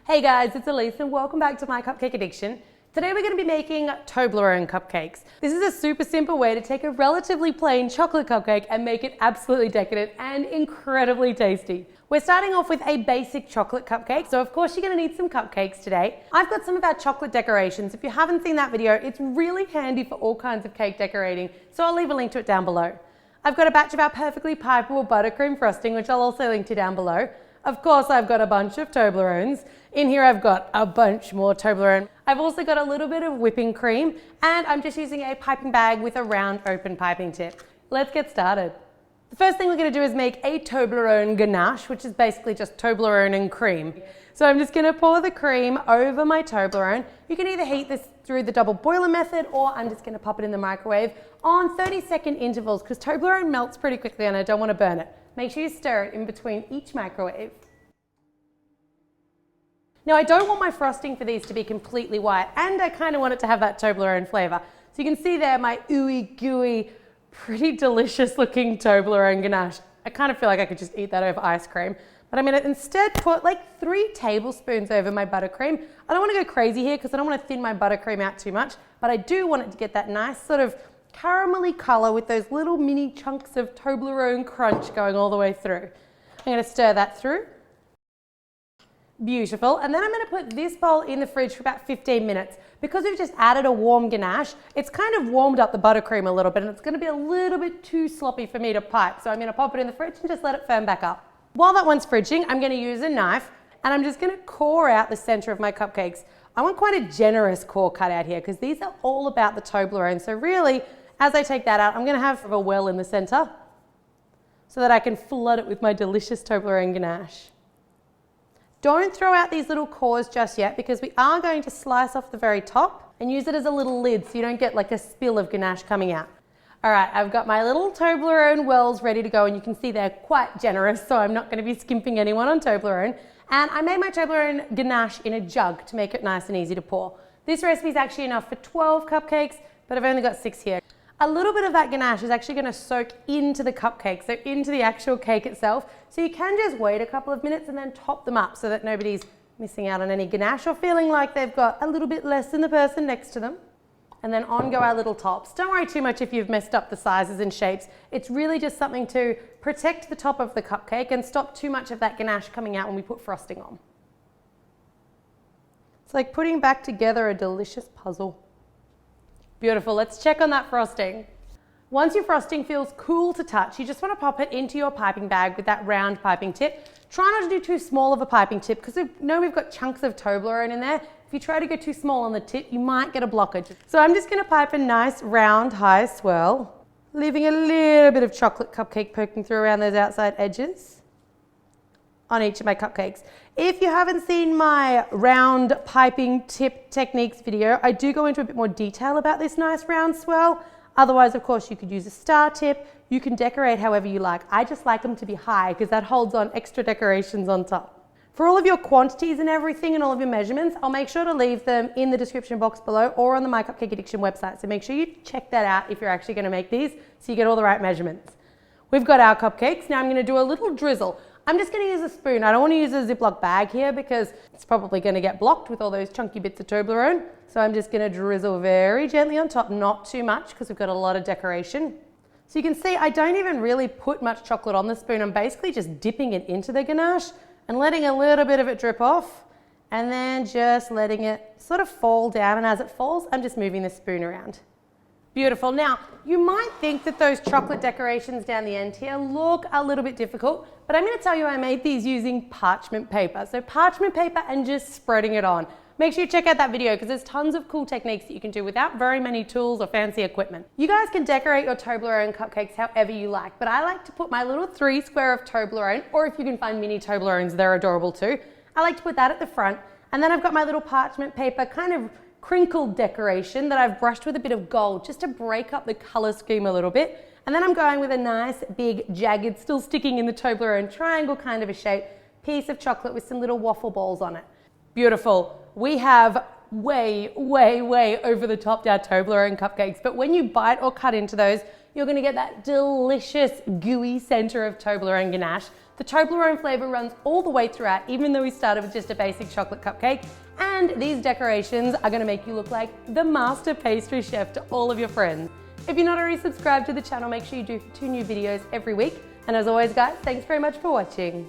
Hey guys, it's Elise and welcome back to My Cupcake Addiction. Today we're going to be making Toblerone cupcakes. This is a super simple way to take a relatively plain chocolate cupcake and make it absolutely decadent and incredibly tasty. We're starting off with a basic chocolate cupcake, so of course you're going to need some cupcakes today. I've got some of our chocolate decorations. If you haven't seen that video, it's really handy for all kinds of cake decorating, so I'll leave a link to it down below. I've got a batch of our perfectly pipeable buttercream frosting, which I'll also link to down below. Of course, I've got a bunch of Toblerones. In here, I've got a bunch more Toblerone. I've also got a little bit of whipping cream, and I'm just using a piping bag with a round open piping tip. Let's get started. The first thing we're going to do is make a Toblerone ganache, which is basically just Toblerone and cream. So I'm just going to pour the cream over my Toblerone. You can either heat this through the double boiler method, or I'm just going to pop it in the microwave on 30-second intervals because Toblerone melts pretty quickly and I don't want to burn it. Make sure you stir it in between each microwave. Now I don't want my frosting for these to be completely white, and I kind of want it to have that Toblerone flavor. So you can see there my ooey gooey, pretty delicious looking Toblerone ganache. I kind of feel like I could just eat that over ice cream. But I'm going to instead put like 3 tablespoons over my buttercream. I don't want to go crazy here because I don't want to thin my buttercream out too much, but I do want it to get that nice sort of caramelly color with those little mini chunks of Toblerone crunch going all the way through. I'm going to stir that through. Beautiful. And then I'm going to put this bowl in the fridge for about 15 minutes. Because we've just added a warm ganache, it's kind of warmed up the buttercream a little bit and it's going to be a little bit too sloppy for me to pipe. So I'm going to pop it in the fridge and just let it firm back up. While that one's fridging, I'm going to use a knife and I'm just going to core out the center of my cupcakes. I want quite a generous core cut out here because these are all about the Toblerone. So really, as I take that out, I'm going to have a well in the center so that I can flood it with my delicious Toblerone ganache. Don't throw out these little cores just yet because we are going to slice off the very top and use it as a little lid so you don't get like a spill of ganache coming out. All right, I've got my little Toblerone wells ready to go and you can see they're quite generous, so I'm not going to be skimping anyone on Toblerone. And I made my Toblerone ganache in a jug to make it nice and easy to pour. This recipe is actually enough for 12 cupcakes, but I've only got 6 here. A little bit of that ganache is actually going to soak into the cupcake, so into the actual cake itself. So you can just wait a couple of minutes and then top them up so that nobody's missing out on any ganache or feeling like they've got a little bit less than the person next to them. And then on go our little tops. Don't worry too much if you've messed up the sizes and shapes. It's really just something to protect the top of the cupcake and stop too much of that ganache coming out when we put frosting on. It's like putting back together a delicious puzzle. Beautiful, let's check on that frosting. Once your frosting feels cool to touch, you just want to pop it into your piping bag with that round piping tip. Try not to do too small of a piping tip because we know we've got chunks of Toblerone in there. If you try to go too small on the tip, you might get a blockage. So I'm just going to pipe a nice round high swirl, leaving a little bit of chocolate cupcake poking through around those outside edges on each of my cupcakes. If you haven't seen my round piping tip techniques video, I do go into a bit more detail about this nice round swirl. Otherwise, of course, you could use a star tip. You can decorate however you like. I just like them to be high because that holds on extra decorations on top. For all of your quantities and everything and all of your measurements, I'll make sure to leave them in the description box below or on the My Cupcake Addiction website. So make sure you check that out if you're actually going to make these so you get all the right measurements. We've got our cupcakes. Now I'm going to do a little drizzle. I'm just going to use a spoon. I don't want to use a Ziploc bag here because it's probably going to get blocked with all those chunky bits of Toblerone. So I'm just going to drizzle very gently on top, not too much because we've got a lot of decoration. So you can see I don't even really put much chocolate on the spoon. I'm basically just dipping it into the ganache and letting a little bit of it drip off and then just letting it sort of fall down. And as it falls, I'm just moving the spoon around. Beautiful. Now, you might think that those chocolate decorations down the end here look a little bit difficult, but I'm going to tell you I made these using parchment paper. So parchment paper and just spreading it on. Make sure you check out that video because there's tons of cool techniques that you can do without very many tools or fancy equipment. You guys can decorate your Toblerone cupcakes however you like, but I like to put my little 3 square of Toblerone, or if you can find mini Toblerones, they're adorable too. I like to put that at the front, and then I've got my little parchment paper kind of crinkled decoration that I've brushed with a bit of gold just to break up the color scheme a little bit. And then I'm going with a nice big jagged, still sticking in the Toblerone triangle kind of a shape, piece of chocolate with some little waffle balls on it. Beautiful. We have way over the topped our Toblerone cupcakes, but when you bite or cut into those, you're gonna get that delicious gooey center of Toblerone ganache. The Toblerone flavor runs all the way throughout, even though we started with just a basic chocolate cupcake. And these decorations are gonna make you look like the master pastry chef to all of your friends. If you're not already subscribed to the channel, make sure you do for 2 new videos every week. And as always, guys, thanks very much for watching.